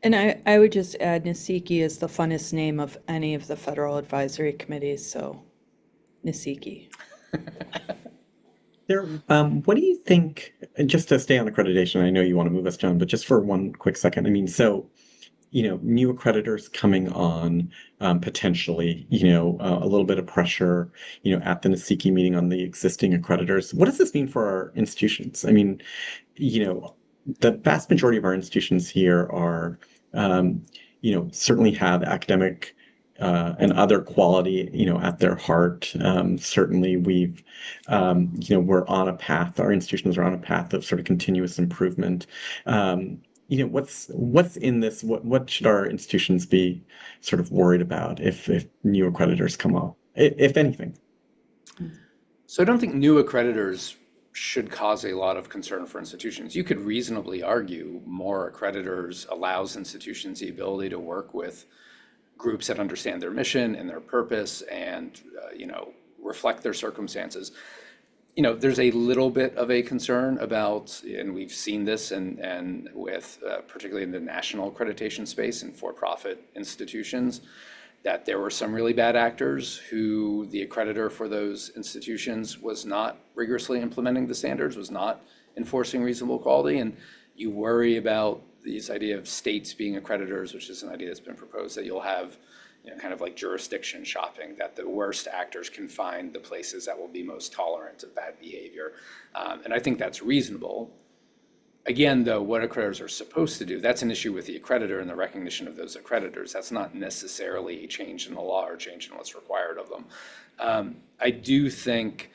And I would just add Nisiki is the funnest name of any of the federal advisory committees, so Nisiki. What do you think, and just to stay on accreditation, I know you want to move us, John, but just for one quick second, I mean, so, new accreditors coming on, potentially, a little bit of pressure, at the Nisiki meeting on the existing accreditors. What does this mean for our institutions? I mean, the vast majority of our institutions here are, certainly have academic and other quality, at their heart. Certainly, we're on a path. Our institutions are on a path of sort of continuous improvement. What's in this? What should our institutions be sort of worried about if new accreditors come up, if anything? So I don't think new accreditors should cause a lot of concern for institutions. You could reasonably argue more accreditors allows institutions the ability to work with groups that understand their mission and their purpose and reflect their circumstances. There's a little bit of a concern about, and we've seen this and with particularly in the national accreditation space and for-profit institutions, that there were some really bad actors who the accreditor for those institutions was not rigorously implementing the standards, was not enforcing reasonable quality. And you worry about this idea of states being accreditors, which is an idea that's been proposed, that you'll have kind of like jurisdiction shopping, that the worst actors can find the places that will be most tolerant of bad behavior. And I think that's reasonable. Again, though, what accreditors are supposed to do, that's an issue with the accreditor and the recognition of those accreditors. That's not necessarily a change in the law or change in what's required of them. I do think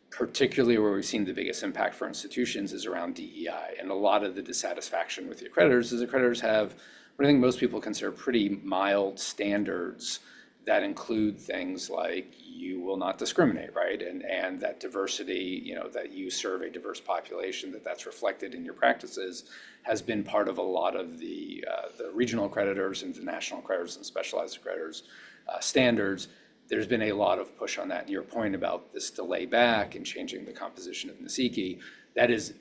particularly where we've seen the biggest impact for institutions is around DEI. And a lot of the dissatisfaction with the accreditors is accreditors have what I think most people consider pretty mild standards that include things like you will not discriminate, right? And that diversity, that you serve a diverse population, that's reflected in your practices, has been part of a lot of the regional accreditors and the national accreditors and specialized accreditors standards. There's been a lot of push on that. And your point about this delay back and changing the composition of Nisiki, that is,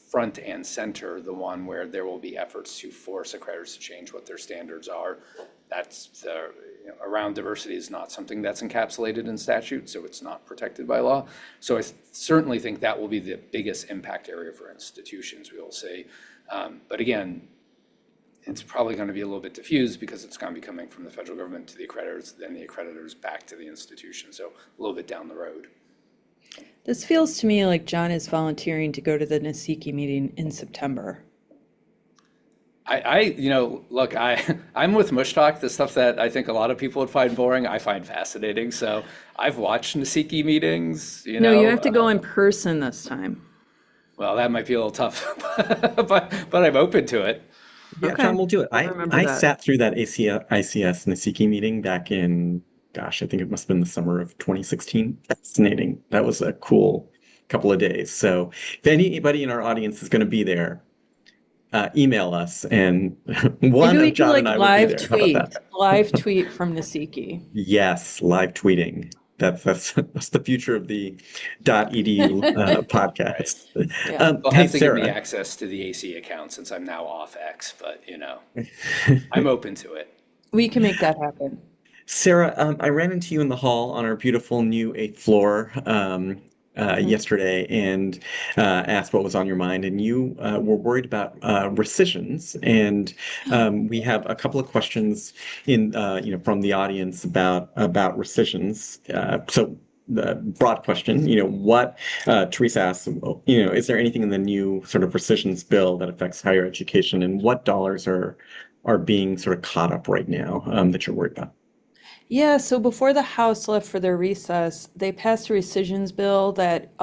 front and center, the one where there will be efforts to force accreditors to change what their standards are. That's around diversity is not something that's encapsulated in statute, so it's not protected by law. So I certainly think that will be the biggest impact area for institutions, we will see. But again, it's probably going to be a little bit diffused because it's going to be coming from the federal government to the accreditors, then the accreditors back to the institution. So a little bit down the road. This feels to me like John is volunteering to go to the Nisiki meeting in September. Look, I'm with Mushtaq. The stuff that I think a lot of people would find boring, I find fascinating. So I've watched Nisiki meetings. No, you have to go in person this time. Well, that might be a little tough, but I'm open to it. Yeah, Okay. John, we'll do it. remember I that. sat through that ICS Nisiki meeting back in, gosh, I think it must have been the summer of 2016. Fascinating. That was a cool couple of days. So if anybody in our audience is going to be there, email us and one Maybe we of could John and I will be live there. How tweet, about that? live tweet from Nisiki. Yes, live tweeting. That's the future of the .edu podcast. Yeah. They'll Hey, have to give me Sarah. access to the AC account since I'm now off X, but I'm open to it. We can make that happen. Sarah, I ran into you in the hall on our beautiful new 8th floor yesterday and asked what was on your mind. And you were worried about rescissions. And we have a couple of questions from the audience about rescissions. So the broad question, what Teresa asked, is there anything in the new sort of rescissions bill that affects higher education, and what dollars are being sort of caught up right now that you're worried about? Yeah, so before the House left for their recess, they passed a rescissions bill that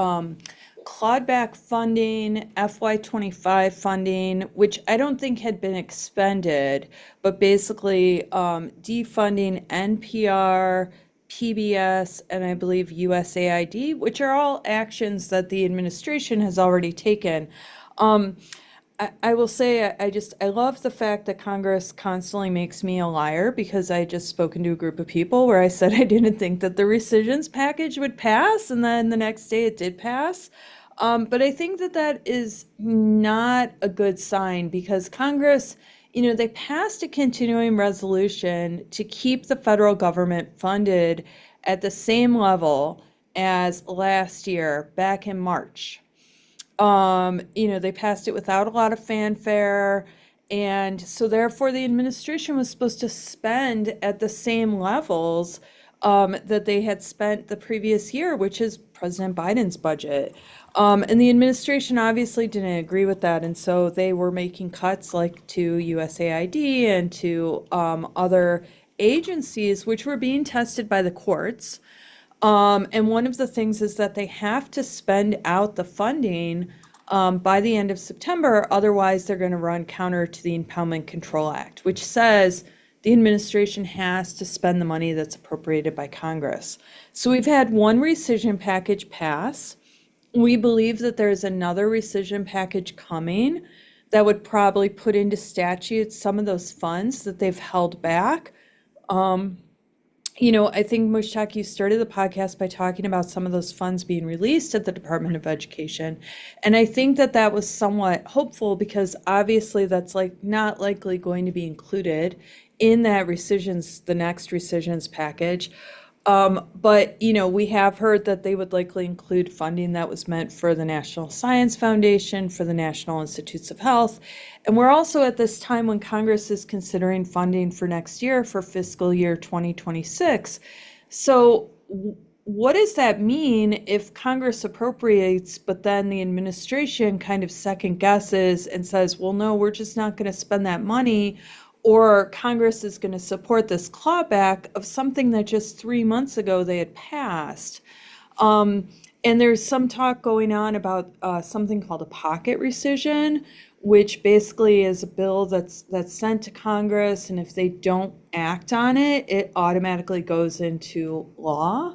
clawed back funding, FY25 funding, which I don't think had been expended, but basically defunding NPR, PBS, and I believe USAID, which are all actions that the administration has already taken. I will say I love the fact that Congress constantly makes me a liar because I just spoken to a group of people where I said I didn't think that the rescissions package would pass, and then the next day it did pass. But I think that that is not a good sign because Congress, they passed a continuing resolution to keep the federal government funded at the same level as last year, back in March. They passed it without a lot of fanfare. And so therefore the administration was supposed to spend at the same levels that they had spent the previous year, which is President Biden's budget. And the administration obviously didn't agree with that. And so they were making cuts like to USAID and to other agencies, which were being tested by the courts. And one of the things is that they have to spend out the funding by the end of September. Otherwise, they're going to run counter to the Impoundment Control Act, which says the administration has to spend the money that's appropriated by Congress. So we've had one rescission package pass. We believe that there's another rescission package coming that would probably put into statute some of those funds that they've held back. I think Mushtaq, you started the podcast by talking about some of those funds being released at the Department of Education. And I think that that was somewhat hopeful because obviously that's not likely going to be included in that the next rescissions package. But we have heard that they would likely include funding that was meant for the National Science Foundation, for the National Institutes of Health. And we're also at this time when Congress is considering funding for next year for fiscal year 2026. So what does that mean if Congress appropriates, but then the administration kind of second guesses and says, well, no, we're just not going to spend that money? Or Congress is going to support this clawback of something that just 3 months ago they had passed. And there's some talk going on about something called a pocket rescission, which basically is a bill that's sent to Congress, and if they don't act on it, it automatically goes into law.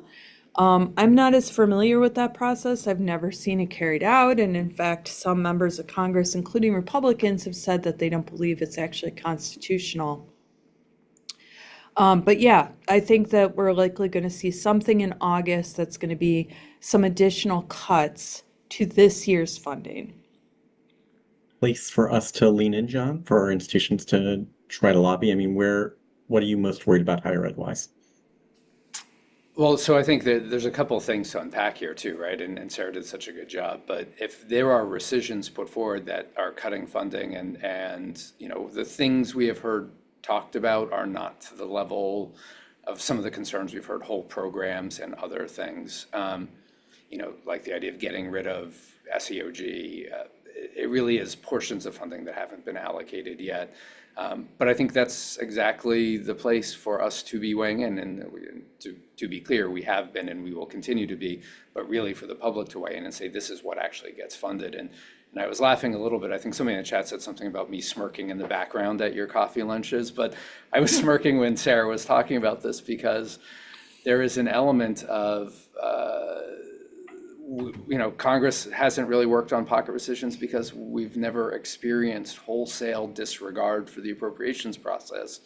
I'm not as familiar with that process. I've never seen it carried out. And in fact, some members of Congress, including Republicans, have said that they don't believe it's actually constitutional. But yeah, I think that we're likely going to see something in August that's going to be some additional cuts to this year's funding. Place for us to lean in, John, for our institutions to try to lobby? I mean, what are you most worried about higher ed wise? Well, so I think that there's a couple of things to unpack here too, right? And Sarah did such a good job. But if there are rescissions put forward that are cutting funding and the things we have heard talked about are not to the level of some of the concerns we've heard, whole programs and other things, like the idea of getting rid of SEOG. It really is portions of funding that haven't been allocated yet. But I think that's exactly the place for us to be weighing in. And to be clear, we have been and we will continue to be, but really for the public to weigh in and say, this is what actually gets funded. And I was laughing a little bit. I think somebody in the chat said something about me smirking in the background at your coffee lunches, but I was smirking when Sarah was talking about this because there is an element of, Congress hasn't really worked on pocket rescissions because we've never experienced wholesale disregard for the appropriations process.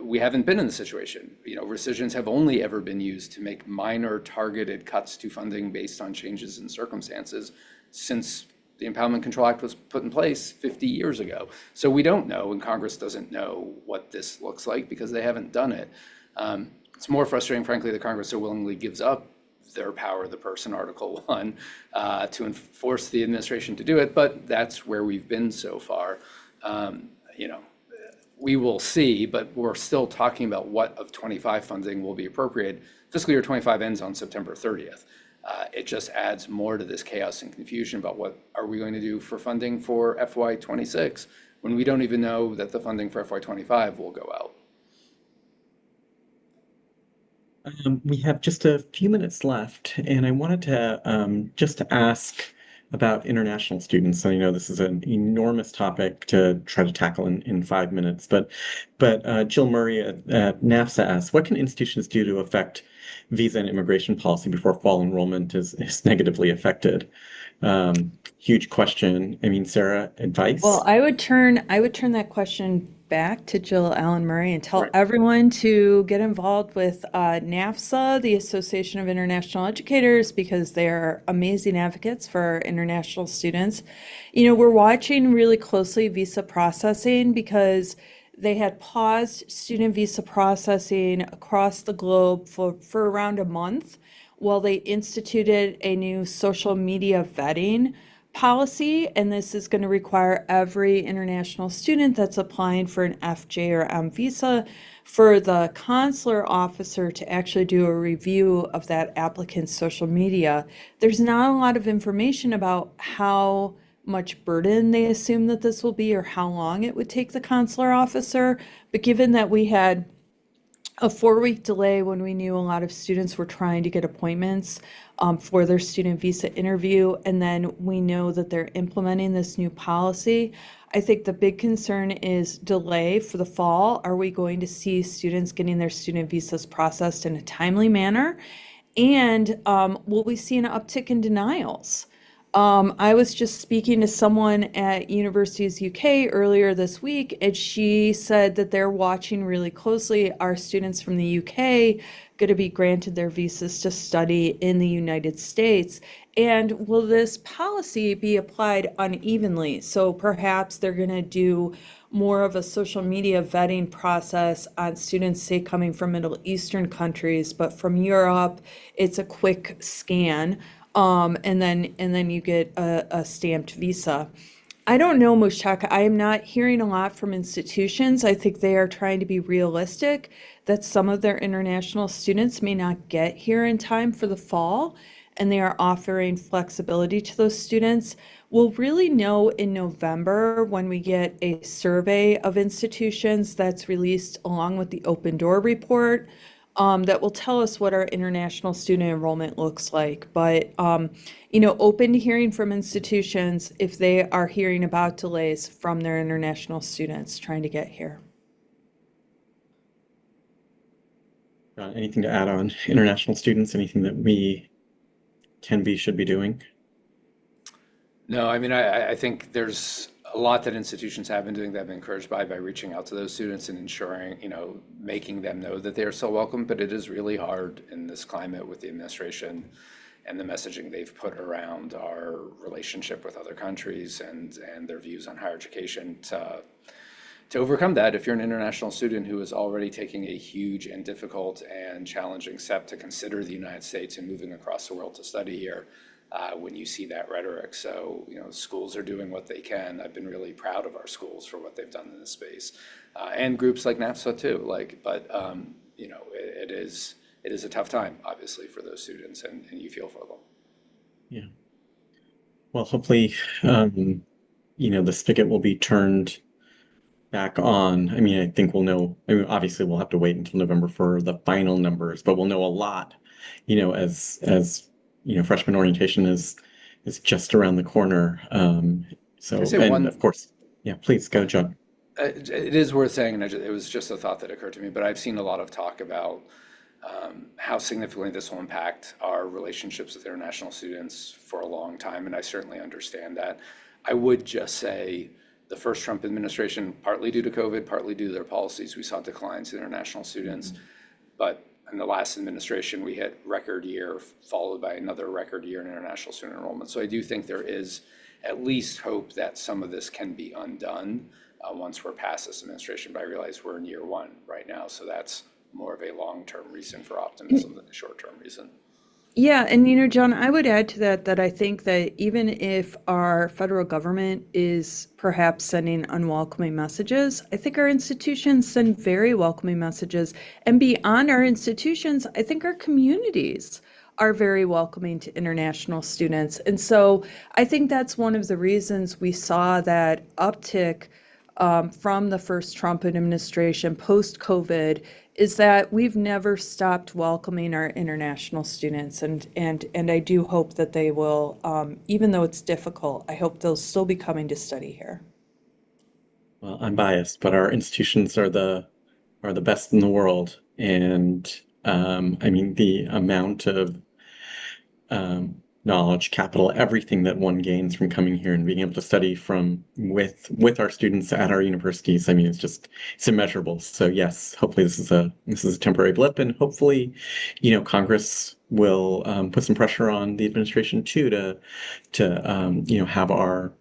We haven't been in the situation. Rescissions have only ever been used to make minor targeted cuts to funding based on changes in circumstances since the Impoundment Control Act was put in place 50 years ago. So we don't know, and Congress doesn't know what this looks like because they haven't done it. It's more frustrating, frankly, that Congress so willingly gives up their power, the purse in Article 1, to enforce the administration to do it, but that's where we've been so far. We will see, but we're still talking about what of 25 funding will be appropriate. Fiscal year 25 ends on September 30th. It just adds more to this chaos and confusion about what are we going to do for funding for FY26 when we don't even know that the funding for FY25 will go out. We have just a few minutes left, and I wanted to just ask about international students. I know this is an enormous topic to try to tackle in 5 minutes, but Jill Murray at NAFSA asks, what can institutions do to affect visa and immigration policy before fall enrollment is negatively affected. Huge question. I mean, Sarah, Well, advice? I would turn that question back to Jill Allen Murray and tell Right. everyone to get involved with NAFSA, the Association of International Educators, because they are amazing advocates for our international students. You know, we're watching really closely visa processing because they had paused student visa processing across the globe for around a month while they instituted a new social media vetting policy, and this is going to require every international student that's applying for an FJ or M visa for the consular officer to actually do a review of that applicant's social media. There's not a lot of information about how much burden they assume that this will be or how long it would take the consular officer, but given that we had a 4-week delay when we knew a lot of students were trying to get appointments for their student visa interview, and then we know that they're implementing this new policy. I think the big concern is delay for the fall. Are we going to see students getting their student visas processed in a timely manner? And will we see an uptick in denials? I was just speaking to someone at Universities UK earlier this week, and she said that they're watching really closely. Are students from the UK going to be granted their visas to study in the United States? And will this policy be applied unevenly? So perhaps they're going to do more of a social media vetting process on students, say, coming from Middle Eastern countries, but from Europe, it's a quick scan, and then you get a stamped visa. I don't know, Mushak. I am not hearing a lot from institutions. I think they are trying to be realistic that some of their international students may not get here in time for the fall, and they are offering flexibility to those students. We'll really know in November when we get a survey of institutions that's released along with the Open Door report, that will tell us what our international student enrollment looks like. But, you know, open to hearing from institutions if they are hearing about delays from their international students trying to get here. Anything to add on international students? Anything that we should be doing? No, I mean, I think there's a lot that institutions have been doing that I've been encouraged by reaching out to those students and ensuring, making them know that they are so welcome. But it is really hard in this climate with the administration and the messaging they've put around our relationship with other countries and their views on higher education to overcome that. If you're an international student who is already taking a huge and difficult and challenging step to consider the United States and moving across the world to study here, when you see that rhetoric. So, schools are doing what they can. I've been really proud of our schools for what they've done in this space, and groups like NAFSA too. It is a tough time, obviously, for those students, and you feel for them. Yeah. Well, hopefully, the spigot will be turned back on. I mean, I think we'll know. I mean, obviously, we'll have to wait until November for the final numbers, but we'll know a lot, as freshman orientation is just around the corner. So, I say and one. of course, yeah, please go, John. It is worth saying, and it was just a thought that occurred to me, but I've seen a lot of talk about how significantly this will impact our relationships with international students for a long time, and I certainly understand that. I would just say the first Trump administration, partly due to COVID, partly due to their policies, we saw declines in international students, but in the last administration, we hit record year, followed by another record year in international student enrollment. So I do think there is at least hope that some of this can be undone once we're past this administration. But I realize we're in year one right now, so that's more of a long-term reason for optimism than a short-term reason. Yeah, and John, I would add to that I think that even if our federal government is perhaps sending unwelcoming messages, I think our institutions send very welcoming messages. And beyond our institutions, I think our communities are very welcoming to international students. And so I think that's one of the reasons we saw that uptick from the first Trump administration post-COVID is that we've never stopped welcoming our international students, and I do hope that they will, even though it's difficult, I hope they'll still be coming to study here. Well, I'm biased, but our institutions are the best in the world, and I mean, the amount of knowledge, capital, everything that one gains from coming here and being able to study from with our students at our universities. I mean, it's immeasurable. So yes, hopefully this is a temporary blip, and hopefully, Congress will put some pressure on the administration too to have our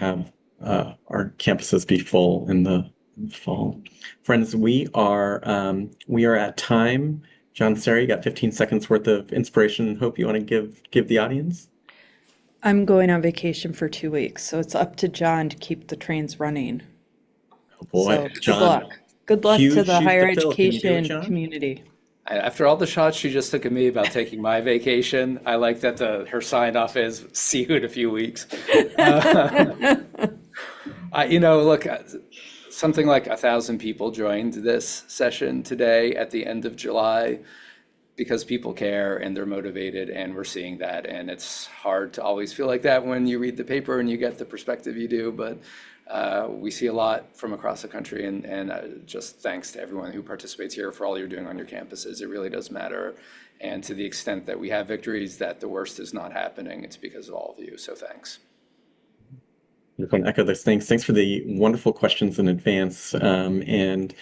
campuses be full in the fall. Friends, we are at time. John, Sarah, you got 15 seconds worth of inspiration and hope you want to give the audience? I'm going on vacation for 2 weeks, so it's up to John to keep the trains running. Oh boy, So good John, luck. Good luck to huge the shoes higher to fill. Can you do it, education John? community. After all the shots you just took at me about taking my vacation, I like that her sign off is "see you in a few weeks." Look, something like 1,000 people joined this session today at the end of July because people care and they're motivated, and we're seeing that. And it's hard to always feel like that when you read the paper and you get the perspective you do, but we see a lot from across the country, and just thanks to everyone who participates here for all you're doing on your campuses. It really does matter. And to the extent that we have victories, that the worst is not happening, it's because of all of you. So thanks. I want to echo those things. Thanks for the wonderful questions in advance, and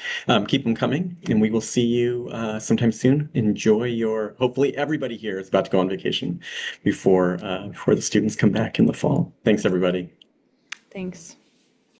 keep them coming. And we will see you sometime soon. Hopefully everybody here is about to go on vacation before the students come back in the fall. Thanks, everybody. Thanks.